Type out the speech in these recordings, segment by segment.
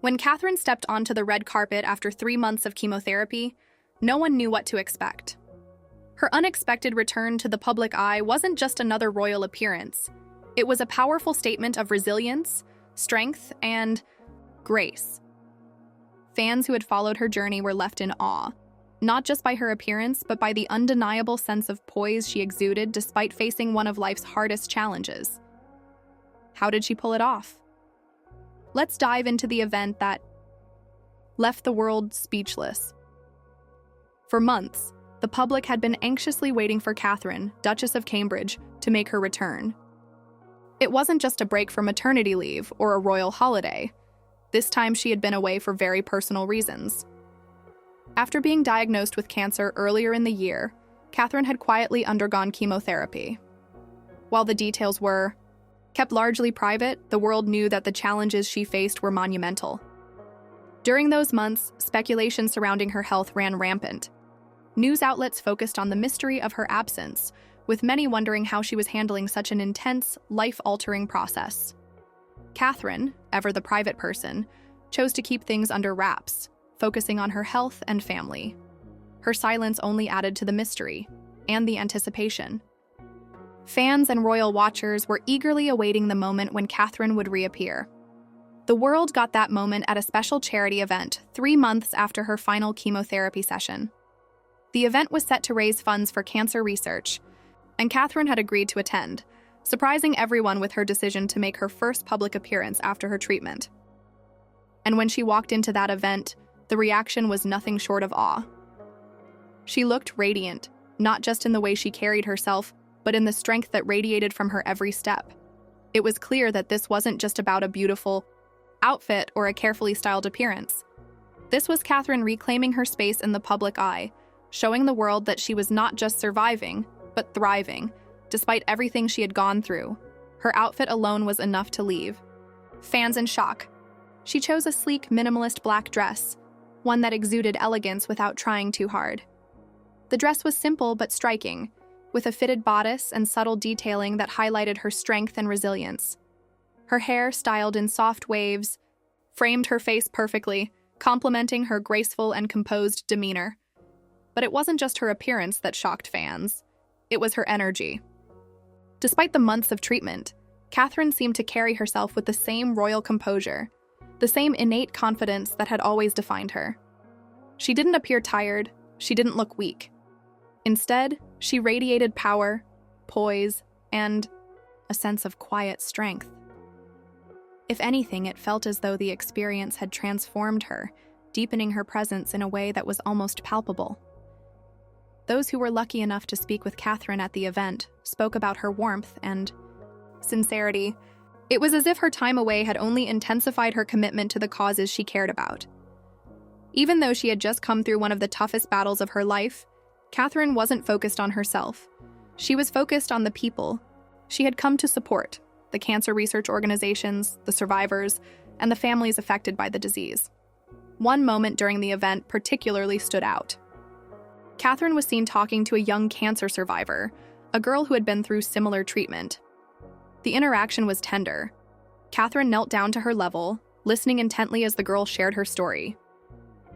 When Catherine stepped onto the red carpet after 3 months of chemotherapy, no one knew what to expect. Her unexpected return to the public eye wasn't just another royal appearance. It was a powerful statement of resilience, strength, and grace. Fans who had followed her journey were left in awe, not just by her appearance, but by the undeniable sense of poise she exuded despite facing one of life's hardest challenges. How did she pull it off? Let's dive into the event that left the world speechless. For months, the public had been anxiously waiting for Catherine, Duchess of Cambridge, to make her return. It wasn't just a break from maternity leave or a royal holiday. This time she had been away for very personal reasons. After being diagnosed with cancer earlier in the year, Catherine had quietly undergone chemotherapy. While the details were kept largely private, the world knew that the challenges she faced were monumental. During those months, speculation surrounding her health ran rampant. News outlets focused on the mystery of her absence, with many wondering how she was handling such an intense, life-altering process. Catherine, ever the private person, chose to keep things under wraps, focusing on her health and family. Her silence only added to the mystery and the anticipation. Fans and royal watchers were eagerly awaiting the moment when Catherine would reappear. The world got that moment at a special charity event 3 months after her final chemotherapy session. The event was set to raise funds for cancer research, and Catherine had agreed to attend, surprising everyone with her decision to make her first public appearance after her treatment. And when she walked into that event, the reaction was nothing short of awe. She looked radiant, not just in the way she carried herself, but in the strength that radiated from her every step. It was clear that this wasn't just about a beautiful outfit or a carefully styled appearance. This was Catherine reclaiming her space in the public eye, showing the world that she was not just surviving, but thriving. Despite everything she had gone through, her outfit alone was enough to leave fans in shock. She chose a sleek, minimalist black dress, one that exuded elegance without trying too hard. The dress was simple but striking, with a fitted bodice and subtle detailing that highlighted her strength and resilience. Her hair, styled in soft waves, framed her face perfectly, complementing her graceful and composed demeanor. But it wasn't just her appearance that shocked fans. It was her energy. Despite the months of treatment, Catherine seemed to carry herself with the same royal composure, the same innate confidence that had always defined her. She didn't appear tired, she didn't look weak. Instead, she radiated power, poise, and a sense of quiet strength. If anything, it felt as though the experience had transformed her, deepening her presence in a way that was almost palpable. Those who were lucky enough to speak with Catherine at the event spoke about her warmth and sincerity. It was as if her time away had only intensified her commitment to the causes she cared about. Even though she had just come through one of the toughest battles of her life, Catherine wasn't focused on herself. She was focused on the people she had come to support, the cancer research organizations, the survivors, and the families affected by the disease. One moment during the event particularly stood out. Catherine was seen talking to a young cancer survivor, a girl who had been through similar treatment. The interaction was tender. Catherine knelt down to her level, listening intently as the girl shared her story.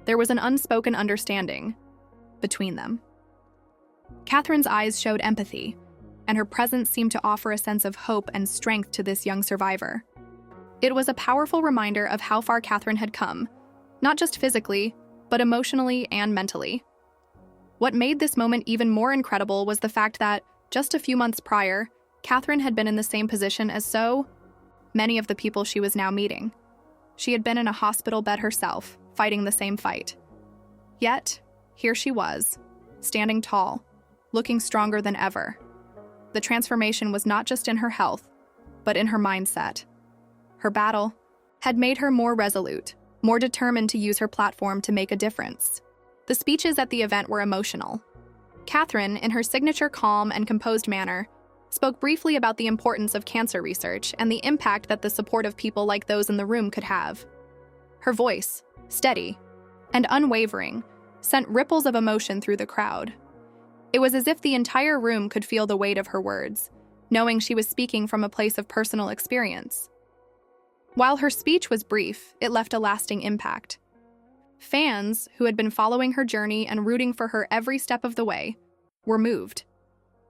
There was an unspoken understanding between them. Catherine's eyes showed empathy, and her presence seemed to offer a sense of hope and strength to this young survivor. It was a powerful reminder of how far Catherine had come, not just physically, but emotionally and mentally. What made this moment even more incredible was the fact that, just a few months prior, Catherine had been in the same position as so many of the people she was now meeting. She had been in a hospital bed herself, fighting the same fight. Yet, here she was, standing tall, looking stronger than ever. The transformation was not just in her health, but in her mindset. Her battle had made her more resolute, more determined to use her platform to make a difference. The speeches at the event were emotional. Catherine, in her signature calm and composed manner, spoke briefly about the importance of cancer research and the impact that the support of people like those in the room could have. Her voice, steady and unwavering, sent ripples of emotion through the crowd. It was as if the entire room could feel the weight of her words, knowing she was speaking from a place of personal experience. While her speech was brief, it left a lasting impact. Fans, who had been following her journey and rooting for her every step of the way, were moved.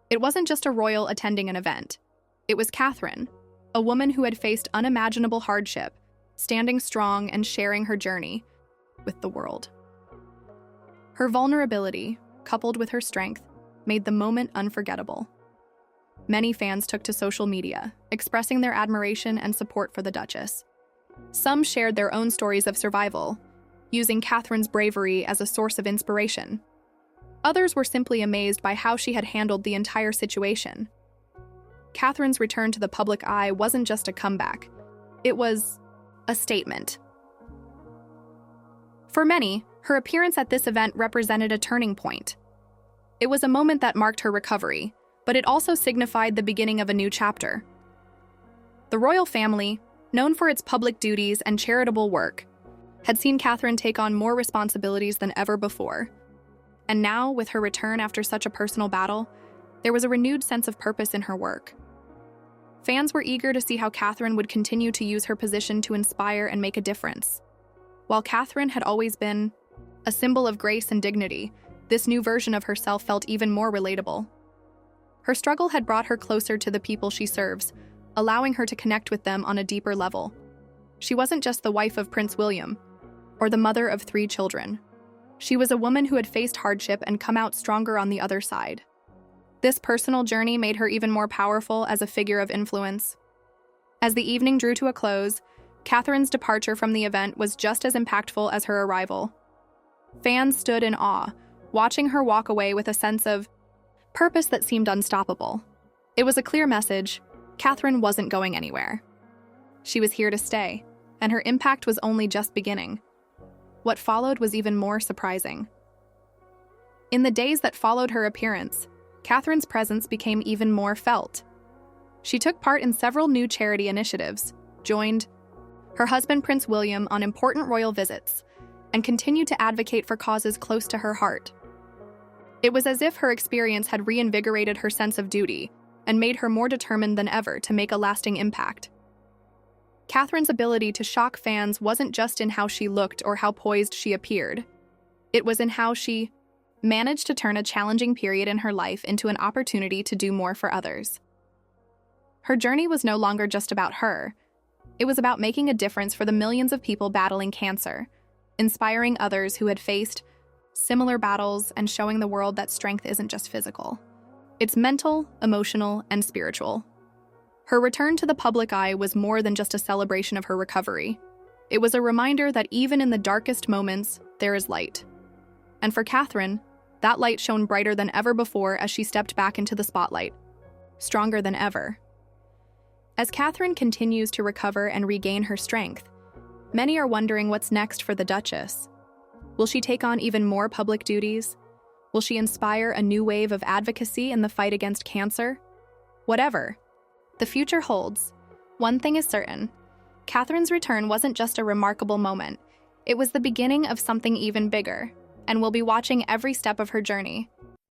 It wasn't just a royal attending an event. It was Catherine, a woman who had faced unimaginable hardship, standing strong and sharing her journey with the world. Her vulnerability, coupled with her strength, made the moment unforgettable. Many fans took to social media, expressing their admiration and support for the Duchess. Some shared their own stories of survival, using Catherine's bravery as a source of inspiration. Others were simply amazed by how she had handled the entire situation. Catherine's return to the public eye wasn't just a comeback. It was a statement. For many, her appearance at this event represented a turning point. It was a moment that marked her recovery, but it also signified the beginning of a new chapter. The royal family, known for its public duties and charitable work, had seen Catherine take on more responsibilities than ever before. And now, with her return after such a personal battle, there was a renewed sense of purpose in her work. Fans were eager to see how Catherine would continue to use her position to inspire and make a difference. While Catherine had always been a symbol of grace and dignity, this new version of herself felt even more relatable. Her struggle had brought her closer to the people she serves, allowing her to connect with them on a deeper level. She wasn't just the wife of Prince William, or the mother of 3 children. She was a woman who had faced hardship and come out stronger on the other side. This personal journey made her even more powerful as a figure of influence. As the evening drew to a close, Catherine's departure from the event was just as impactful as her arrival. Fans stood in awe, watching her walk away with a sense of purpose that seemed unstoppable. It was a clear message: Catherine wasn't going anywhere. She was here to stay, and her impact was only just beginning. What followed was even more surprising. In the days that followed her appearance, Catherine's presence became even more felt. She took part in several new charity initiatives, joined her husband Prince William on important royal visits, and continued to advocate for causes close to her heart. It was as if her experience had reinvigorated her sense of duty and made her more determined than ever to make a lasting impact. Catherine's ability to shock fans wasn't just in how she looked or how poised she appeared. It was in how she managed to turn a challenging period in her life into an opportunity to do more for others. Her journey was no longer just about her. It was about making a difference for the millions of people battling cancer, inspiring others who had faced similar battles and showing the world that strength isn't just physical. It's mental, emotional, and spiritual. Her return to the public eye was more than just a celebration of her recovery. It was a reminder that even in the darkest moments, there is light. And for Catherine, that light shone brighter than ever before as she stepped back into the spotlight, stronger than ever. As Catherine continues to recover and regain her strength, many are wondering what's next for the Duchess. Will she take on even more public duties? Will she inspire a new wave of advocacy in the fight against cancer? Whatever the future holds, one thing is certain: Catherine's return wasn't just a remarkable moment. It was the beginning of something even bigger, and we'll be watching every step of her journey.